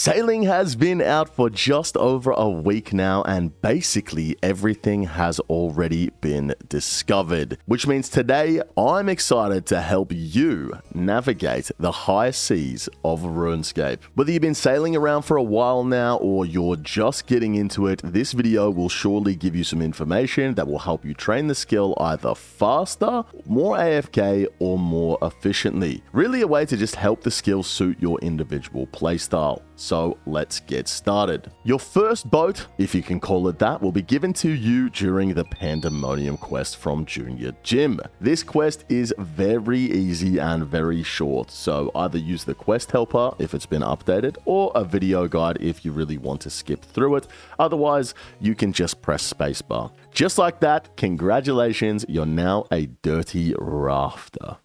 Sailing has been out for just over a week now, and basically everything has already been discovered, which means today I'm excited to help you navigate the high seas of RuneScape. Whether you've been sailing around for a while now or you're just getting into it, this video will surely give you some information that will help you train the skill either faster, more AFK, or more efficiently. Really a way to just help the skill suit your individual playstyle. So let's get started. Your first boat, if you can call it that, will be given to you during the Pandemonium quest from Junior Jim. This quest is very easy and very short, so either use the quest helper if it's been updated or a video guide if you really want to skip through it. Otherwise, you can just press spacebar. Just like that, congratulations, you're now a dirty rafter.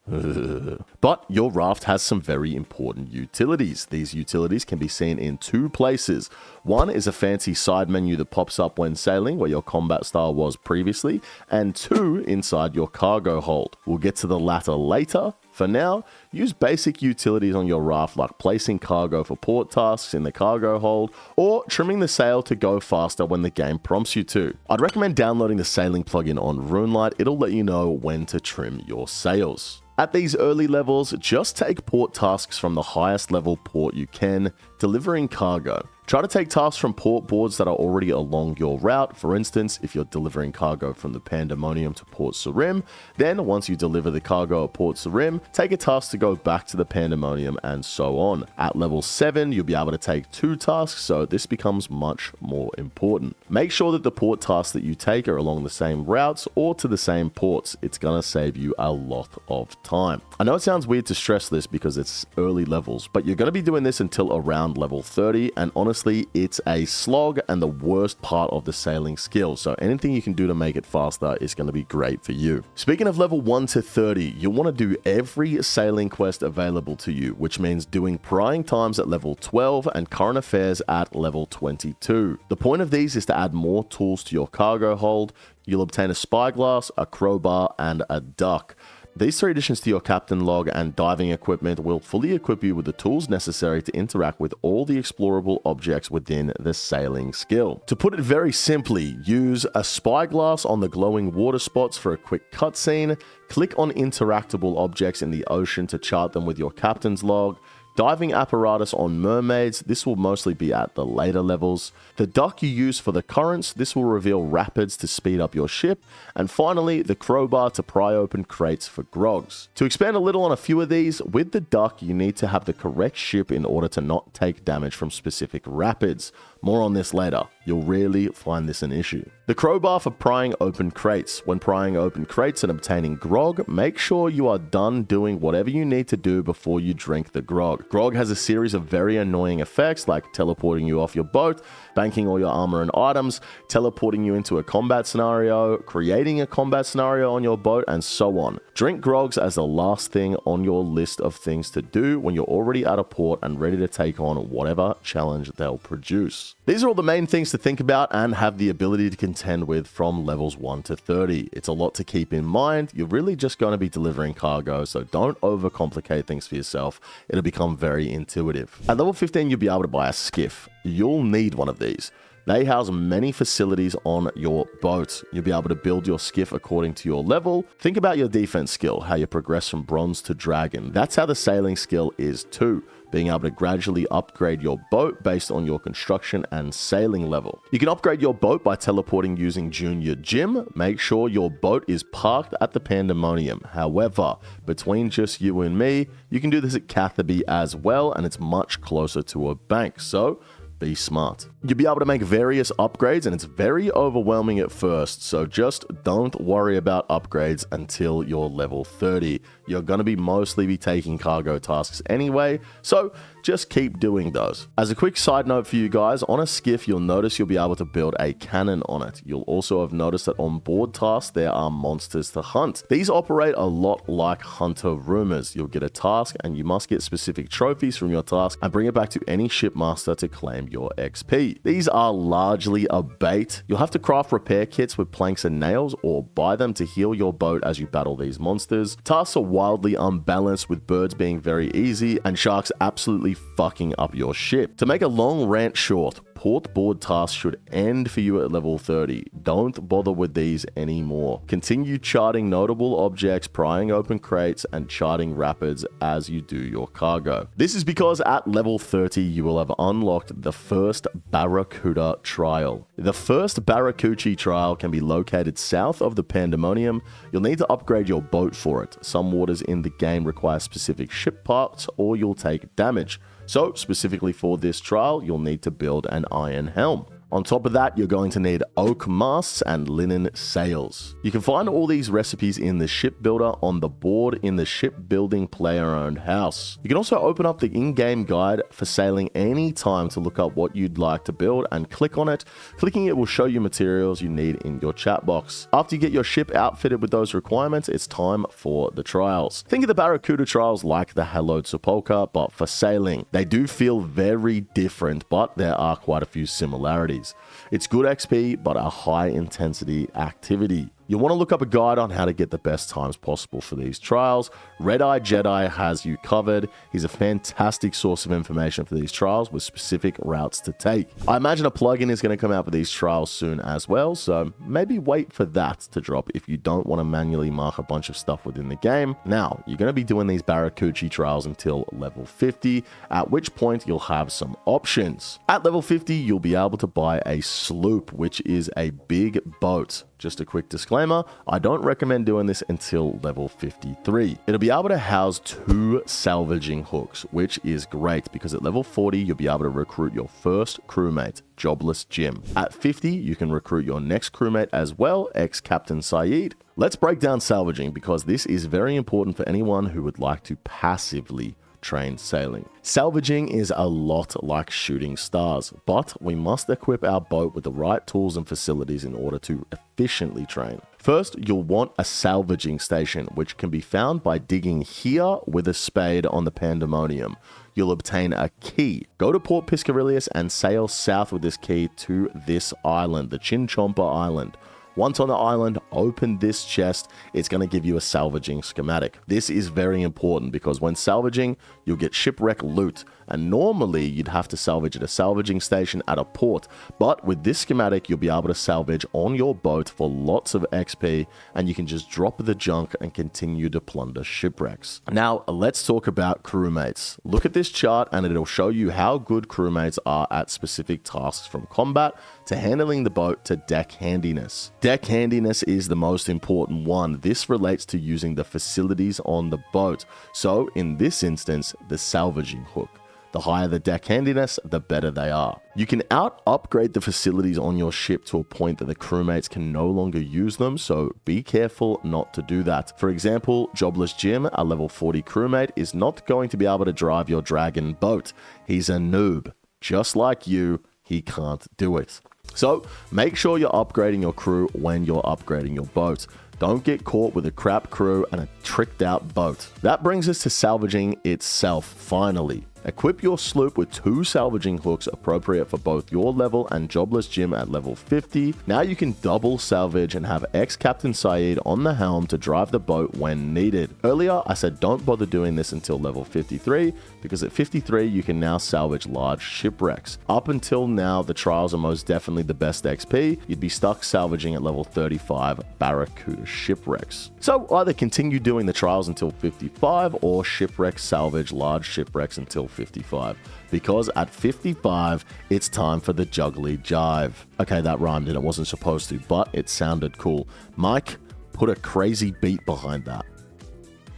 But your raft has some very important utilities. These utilities can be seen in two places. One is a fancy side menu that pops up when sailing, where your combat style was previously, and two, inside your cargo hold. We'll get to the latter later. For now, use basic utilities on your raft like placing cargo for port tasks in the cargo hold or trimming the sail to go faster when the game prompts you to. I'd recommend downloading the sailing plugin on RuneLite. It'll let you know when to trim your sails. At these early levels, just take port tasks from the highest level port you can, delivering cargo. Try to take tasks from port boards that are already along your route. For instance, if you're delivering cargo from the Pandemonium to Port Sarim, then once you deliver the cargo at Port Sarim, take a task to go back to the Pandemonium and so on. At level 7, you'll be able to take 2 tasks, so this becomes much more important. Make sure that the port tasks that you take are along the same routes or to the same ports. It's gonna save you a lot of time. I know it sounds weird to stress this because it's early levels, but you're gonna be doing this until around level 30, and honestly, it's a slog and the worst part of the sailing skill, so anything you can do to make it faster is going to be great for you. Speaking of level 1 to 30, you'll want to do every sailing quest available to you, which means doing prying times at level 12 and current affairs at level 22. The point of these is to add more tools to your cargo hold. You'll obtain a spyglass, a crowbar, and a duck. These 3 additions to your captain log and diving equipment will fully equip you with the tools necessary to interact with all the explorable objects within the sailing skill. To put it very simply, use a spyglass on the glowing water spots for a quick cutscene, click on interactable objects in the ocean to chart them with your captain's log, diving apparatus on mermaids, this will mostly be at the later levels. The duck you use for the currents, this will reveal rapids to speed up your ship. And finally, the crowbar to pry open crates for grogs. To expand a little on a few of these, with the duck you need to have the correct ship in order to not take damage from specific rapids. More on this later. You'll really find this an issue. The crowbar for prying open crates. When prying open crates and obtaining grog, make sure you are done doing whatever you need to do before you drink the grog. Grog has a series of very annoying effects like teleporting you off your boat, banking all your armor and items, teleporting you into a combat scenario, creating a combat scenario on your boat, and so on. Drink grogs as the last thing on your list of things to do when you're already at a port and ready to take on whatever challenge they'll produce. These are all the main things to think about and have the ability to contend with from levels 1 to 30. It's a lot to keep in mind. You're really just going to be delivering cargo, so don't overcomplicate things for yourself. It'll become very intuitive. At level 15, you'll be able to buy a skiff. You'll need one of these. They house many facilities on your boat. You'll be able to build your skiff according to your level. Think about your defense skill, how you progress from bronze to dragon. That's how the sailing skill is too, being able to gradually upgrade your boat based on your construction and sailing level. You can upgrade your boat by teleporting using Junior Jim. Make sure your boat is parked at the Pandemonium. However, between just you and me, you can do this at Catherby as well, and it's much closer to a bank, so be smart. You'll be able to make various upgrades, and it's very overwhelming at first, so just don't worry about upgrades until you're level 30. You're going to be mostly taking cargo tasks anyway, so just keep doing those. As a quick side note for you guys, on a skiff you'll notice you'll be able to build a cannon on it. You'll also have noticed that on board tasks there are monsters to hunt. These operate a lot like hunter rumors. You'll get a task and you must get specific trophies from your task and bring it back to any shipmaster to claim your XP. These are largely a bait. You'll have to craft repair kits with planks and nails or buy them to heal your boat as you battle these monsters. Tasks are wildly unbalanced with birds being very easy and sharks absolutely fucking up your ship. To make a long rant short, port board tasks should end for you at level 30. Don't bother with these anymore. Continue charting notable objects, prying open crates, and charting rapids as you do your cargo. This is because at level 30 you will have unlocked the first Barracuda trial. The first Barracuda trial can be located south of the Pandemonium. You'll need to upgrade your boat for it. Some waters in the game require specific ship parts or you'll take damage. So, specifically for this trial, you'll need to build an iron helm. On top of that, you're going to need oak masts and linen sails. You can find all these recipes in the ship builder on the board in the shipbuilding player-owned house. You can also open up the in-game guide for sailing anytime to look up what you'd like to build and click on it. Clicking it will show you materials you need in your chat box. After you get your ship outfitted with those requirements, it's time for the trials. Think of the Barracuda trials like the Hello to Polka, but for sailing. They do feel very different, but there are quite a few similarities. It's good XP, but a high intensity activity. You'll want to look up a guide on how to get the best times possible for these trials. Red Eye Jedi has you covered. He's a fantastic source of information for these trials with specific routes to take. I imagine a plugin is going to come out for these trials soon as well, so maybe wait for that to drop if you don't want to manually mark a bunch of stuff within the game. Now, you're going to be doing these Barracuda trials until level 50, at which point you'll have some options. At level 50, you'll be able to buy a sloop, which is a big boat. Just a quick disclaimer, I don't recommend doing this until level 53. It'll be able to house 2 salvaging hooks, which is great because at level 40, you'll be able to recruit your first crewmate, Jobless Jim. At 50, you can recruit your next crewmate as well, ex-Captain Saeed. Let's break down salvaging because this is very important for anyone who would like to passively train sailing. Salvaging is a lot like shooting stars, but we must equip our boat with the right tools and facilities in order to efficiently train. First, you'll want a salvaging station, which can be found by digging here with a spade on the Pandemonium. You'll obtain a key. Go to Port Piscarilius and sail south with this key to this island, the Chinchompa Island. Once on the island, open this chest. It's going to give you a salvaging schematic. This is very important because when salvaging, you'll get shipwreck loot. And normally, you'd have to salvage at a salvaging station at a port. But with this schematic, you'll be able to salvage on your boat for lots of XP. And you can just drop the junk and continue to plunder shipwrecks. Now, let's talk about crewmates. Look at this chart and it'll show you how good crewmates are at specific tasks from combat to handling the boat to deck handiness. Deck handiness is the most important one. This relates to using the facilities on the boat. So in this instance, the salvaging hook. The higher the deck handiness, the better they are. You can upgrade the facilities on your ship to a point that the crewmates can no longer use them, so be careful not to do that. For example, Jobless Jim, a level 40 crewmate, is not going to be able to drive your dragon boat. He's a noob. Just like you, he can't do it. So make sure you're upgrading your crew when you're upgrading your boat. Don't get caught with a crap crew and a tricked out boat. That brings us to salvaging itself, finally. Equip your sloop with 2 salvaging hooks appropriate for both your level and Jobless Jim at level 50. Now you can double salvage and have ex-Captain Saeed on the helm to drive the boat when needed. Earlier, I said don't bother doing this until level 53 because at 53 you can now salvage large shipwrecks. Up until now, the trials are most definitely the best XP. You'd be stuck salvaging at level 35 Barracuda shipwrecks. So either continue doing the trials until 55 or shipwreck salvage large shipwrecks until 55, because at 55 it's time for the Jubbly jive. Okay, that rhymed and it wasn't supposed to, but it sounded cool. Mike, put a crazy beat behind that.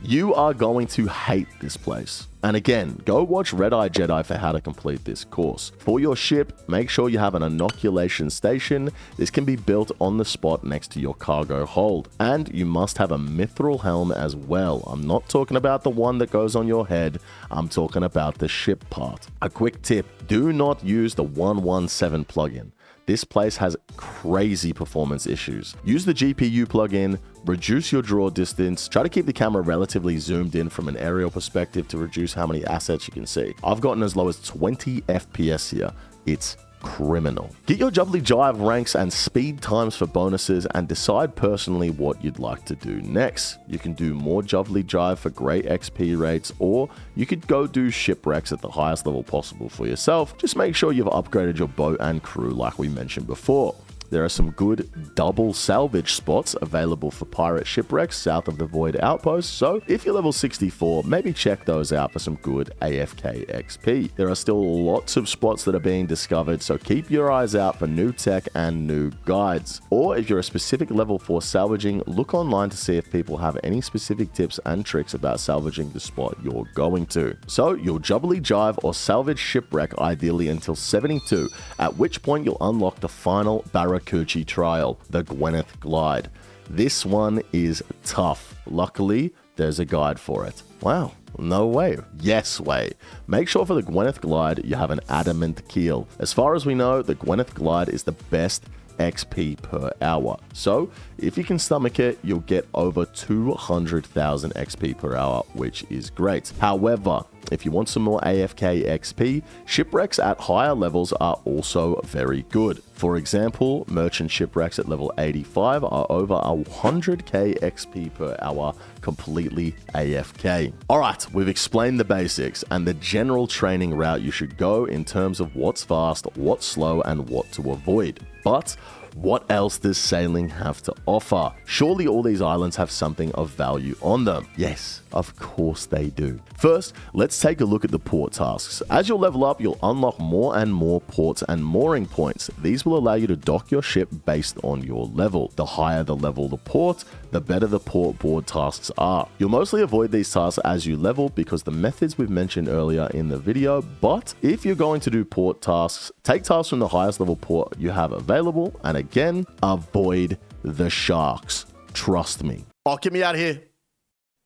You are going to hate this place. And again, go watch Red Eye Jedi for how to complete this course. For your ship, make sure you have an inoculation station. This can be built on the spot next to your cargo hold. And you must have a mithril helm as well. I'm not talking about the one that goes on your head. I'm talking about the ship part. A quick tip, do not use the 117 plugin. This place has crazy performance issues. Use the GPU plugin, reduce your draw distance, try to keep the camera relatively zoomed in from an aerial perspective to reduce how many assets you can see. I've gotten as low as 20 FPS here. It's criminal. Get your Jubbly jive ranks and speed times for bonuses and decide personally what you'd like to do next. You can do more Jubbly jive for great XP rates, or you could go do shipwrecks at the highest level possible for yourself. Just make sure you've upgraded your boat and crew like we mentioned before. There are some good double salvage spots available for pirate shipwrecks south of the Void Outpost, so if you're level 64, maybe check those out for some good AFK XP. There are still lots of spots that are being discovered, so keep your eyes out for new tech and new guides. Or if you're a specific level 4 salvaging, look online to see if people have any specific tips and tricks about salvaging the spot you're going to. So you'll Jubbly jive or salvage shipwreck ideally until 72, at which point you'll unlock the final Barracuda trial, the Gwyneth Glide. This one is tough. Luckily, there's a guide for it. Wow, no way. Yes way. Make sure for the Gwyneth Glide you have an adamant keel. As far as we know, the Gwyneth Glide is the best XP per hour. So if you can stomach it, you'll get over 200,000 XP per hour, which is great. However, if you want some more AFK XP, shipwrecks at higher levels are also very good. For example, merchant shipwrecks at level 85 are over 100k XP per hour, completely AFK. Alright, we've explained the basics and the general training route you should go in terms of what's fast, what's slow, and what to avoid. But what else does sailing have to offer? Surely all these islands have something of value on them. Yes, of course they do. First, let's take a look at the port tasks. As you'll level up, you'll unlock more and more ports and mooring points. These will allow you to dock your ship based on your level. The higher the level the port, the better the port board tasks are. You'll mostly avoid these tasks as you level because the methods we've mentioned earlier in the video, but if you're going to do port tasks, take tasks from the highest level port you have available, and again, avoid the sharks. Trust me. Oh, get me out of here.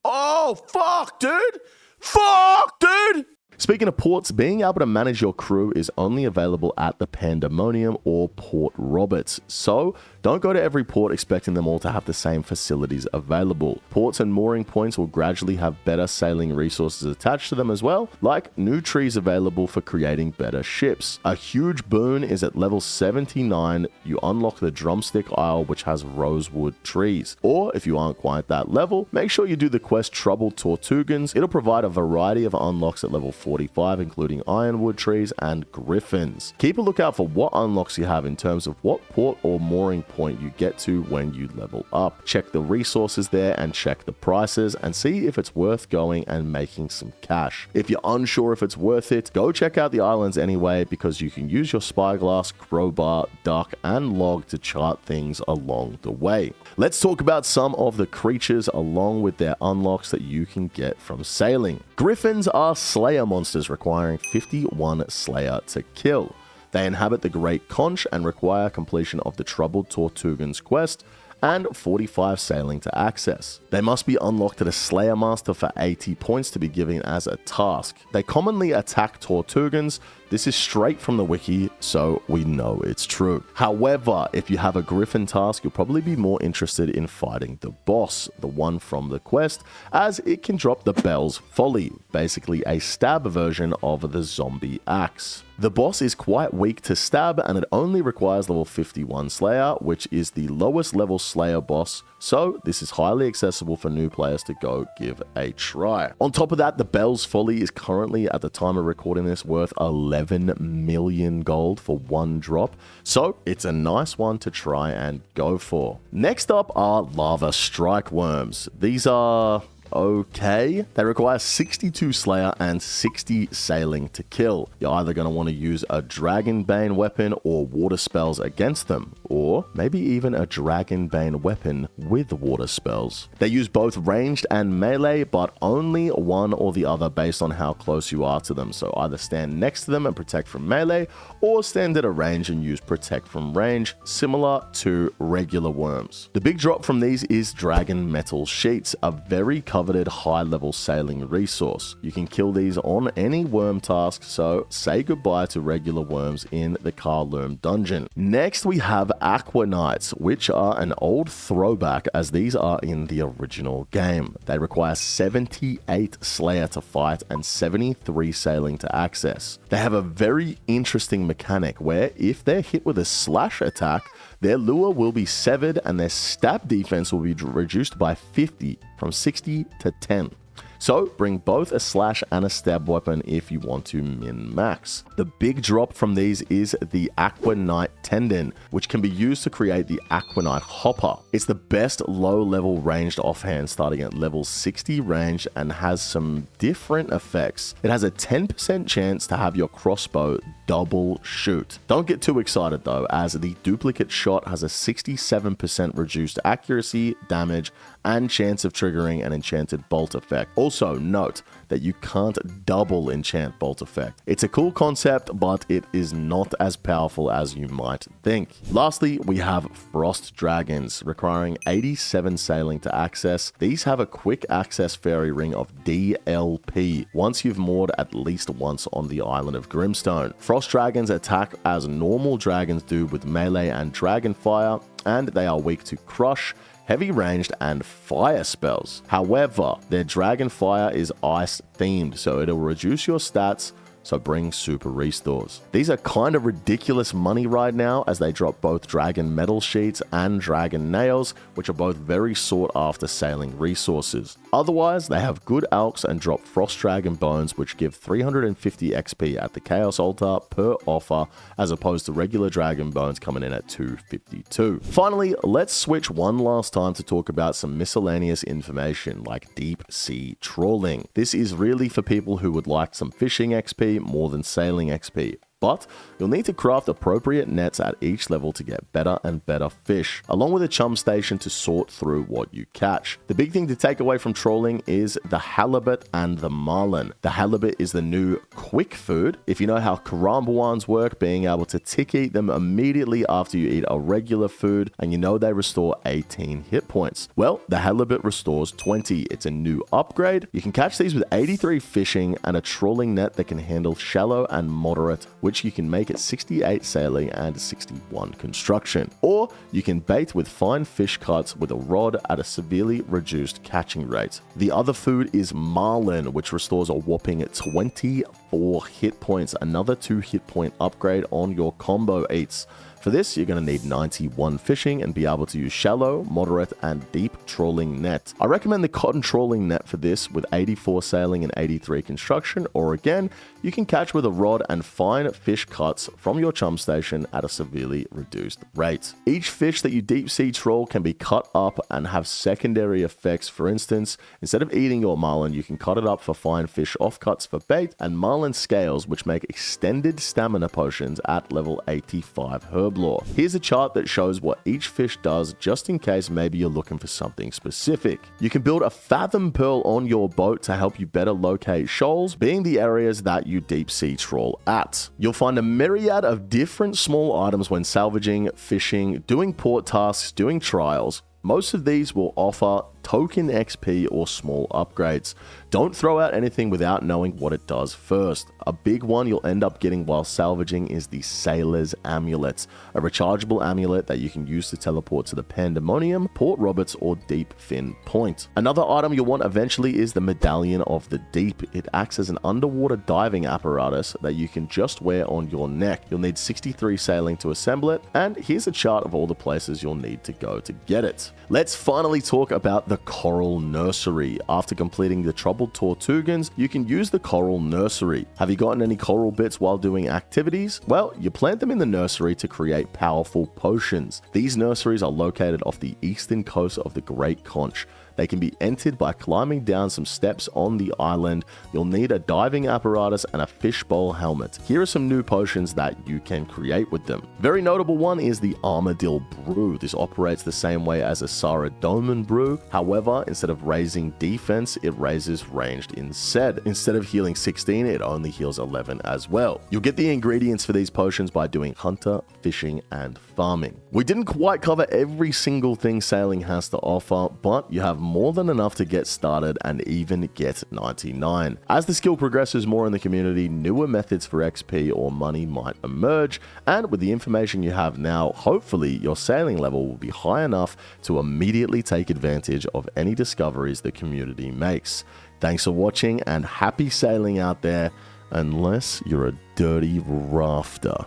Oh, fuck, dude. Fuck, dude. Speaking of ports, being able to manage your crew is only available at the Pandemonium or Port Roberts. So don't go to every port expecting them all to have the same facilities available. Ports and mooring points will gradually have better sailing resources attached to them as well, like new trees available for creating better ships. A huge boon is at level 79, you unlock the Drumstick Isle, which has rosewood trees. Or if you aren't quite that level, make sure you do the quest Troubled Tortugans. It'll provide a variety of unlocks at level 45, including ironwood trees and griffins. Keep a lookout for what unlocks you have in terms of what port or mooring point you get to when you level up. Check the resources there and check the prices and see if it's worth going and making some cash. If you're unsure if it's worth it, go check out the islands anyway, because you can use your spyglass, crowbar, duck, and log to chart things along the way. Let's talk about some of the creatures along with their unlocks that you can get from sailing. Griffins are slayer monsters requiring 51 slayer to kill. They inhabit the Great Conch and require completion of the Troubled Tortugans quest and 45 sailing to access. They must be unlocked at a Slayer Master for 80 points to be given as a task. They commonly attack Tortugans. This is straight from the wiki, so we know it's true. However, if you have a Griffin task, you'll probably be more interested in fighting the boss, the one from the quest, as it can drop the Bell's Folly, basically a stab version of the zombie axe. The boss is quite weak to stab, and it only requires level 51 Slayer, which is the lowest level Slayer boss, so this is highly accessible for new players to go give a try. On top of that, the Bell's Folly is currently, at the time of recording this, worth 11 million gold for one drop, so it's a nice one to try and go for. Next up are Lava Strike Worms. These are okay. They require 62 Slayer and 60 Sailing to kill. You're either going to want to use a Dragonbane weapon or water spells against them, or maybe even a Dragonbane weapon with water spells. They use both ranged and melee, but only one or the other based on how close you are to them. So either stand next to them and protect from melee, or stand at a range and use protect from range, similar to regular worms. The big drop from these is Dragon Metal Sheets, a very coveted high-level sailing resource. You can kill these on any worm task, so say goodbye to regular worms in the Carloom dungeon. Next, we have Aqua Knights, which are an old throwback as these are in the original game. They require 78 Slayer to fight and 73 sailing to access. They have a very interesting mechanic where if they're hit with a slash attack, their lure will be severed and their stab defense will be reduced by 50 from 60 to 10. So bring both a slash and a stab weapon if you want to min-max. The big drop from these is the Aqua Knight Tendon, which can be used to create the Aqua Knight Hopper. It's the best low-level ranged offhand starting at level 60 range and has some different effects. It has a 10% chance to have your crossbow double shoot. Don't get too excited though, as the duplicate shot has a 67% reduced accuracy, damage, and chance of triggering an enchanted bolt effect. Also note that you can't double enchant bolt effect. It's a cool concept, but it is not as powerful as you might think. Lastly, we have Frost Dragons, requiring 87 sailing to access. These have a quick access fairy ring of DLP once you've moored at least once on the island of Grimstone. Frost Dragons attack as normal dragons do with melee and dragon fire, and they are weak to crush, heavy ranged, and fire spells. However, their dragon fire is ice themed, so it'll reduce your stats, so bring super restores. These are kind of ridiculous money right now as they drop both dragon metal sheets and dragon nails, which are both very sought after sailing resources. Otherwise, they have good alks and drop frost dragon bones, which give 350 XP at the chaos altar per offer, as opposed to regular dragon bones coming in at 252. Finally, let's switch one last time to talk about some miscellaneous information like deep sea trawling. This is really for people who would like some fishing XP more than sailing XP. But you'll need to craft appropriate nets at each level to get better and better fish, along with a chum station to sort through what you catch. The big thing to take away from trawling is the halibut and the marlin. The halibut is the new quick food. If you know how karambawans work, being able to tick eat them immediately after you eat a regular food, and you know they restore 18 hit points. Well, the halibut restores 20. It's a new upgrade. You can catch these with 83 fishing and a trawling net that can handle shallow and moderate, which you can make at 68 sailing and 61 construction. Or you can bait with fine fish cuts with a rod at a severely reduced catching rate. The other food is marlin, which restores a whopping 24 hit points, another 2 hit point upgrade on your combo eats. For this, you're going to need 91 fishing and be able to use shallow, moderate, and deep trawling net. I recommend the cotton trawling net for this with 84 sailing and 83 construction, or again, you can catch with a rod and fine fish cuts from your chum station at a severely reduced rate. Each fish that you deep sea trawl can be cut up and have secondary effects. For instance, instead of eating your marlin, you can cut it up for fine fish offcuts for bait and marlin scales, which make extended stamina potions at level 85 herb lore. Here's a chart that shows what each fish does, just in case maybe you're looking for something specific. You can build a fathom pearl on your boat to help you better locate shoals, being the areas that you deep sea trawl at. You'll find a myriad of different small items when salvaging, fishing, doing port tasks, doing trials. Most of these will offer token XP or small upgrades. Don't throw out anything without knowing what it does first. A big one you'll end up getting while salvaging is the Sailor's Amulet, a rechargeable amulet that you can use to teleport to the Pandemonium, Port Roberts, or Deep Fin Point. Another item you'll want eventually is the Medallion of the Deep. It acts as an underwater diving apparatus that you can just wear on your neck. You'll need 63 sailing to assemble it, and here's a chart of all the places you'll need to go to get it. Let's finally talk about the Coral Nursery. After completing the Troubled Tortugans, you can use the Coral Nursery. Have you gotten any coral bits while doing activities? Well, you plant them in the nursery to create powerful potions. These nurseries are located off the eastern coast of the Great Conch. They can be entered by climbing down some steps on the island. You'll need a diving apparatus and a fishbowl helmet. Here are some new potions that you can create with them. Very notable one is the Armadillo Brew. This operates the same way as a Saradomin Brew. However, instead of raising defense, it raises ranged instead. Instead of healing 16, it only heals 11 as well. You'll get the ingredients for these potions by doing hunter, fishing, and farming. We didn't quite cover every single thing sailing has to offer, but you have more than enough to get started and even get 99. As the skill progresses more in the community, newer methods for XP or money might emerge, and with the information you have now, hopefully your sailing level will be high enough to immediately take advantage of any discoveries the community makes. Thanks for watching and happy sailing out there, unless you're a dirty rafter.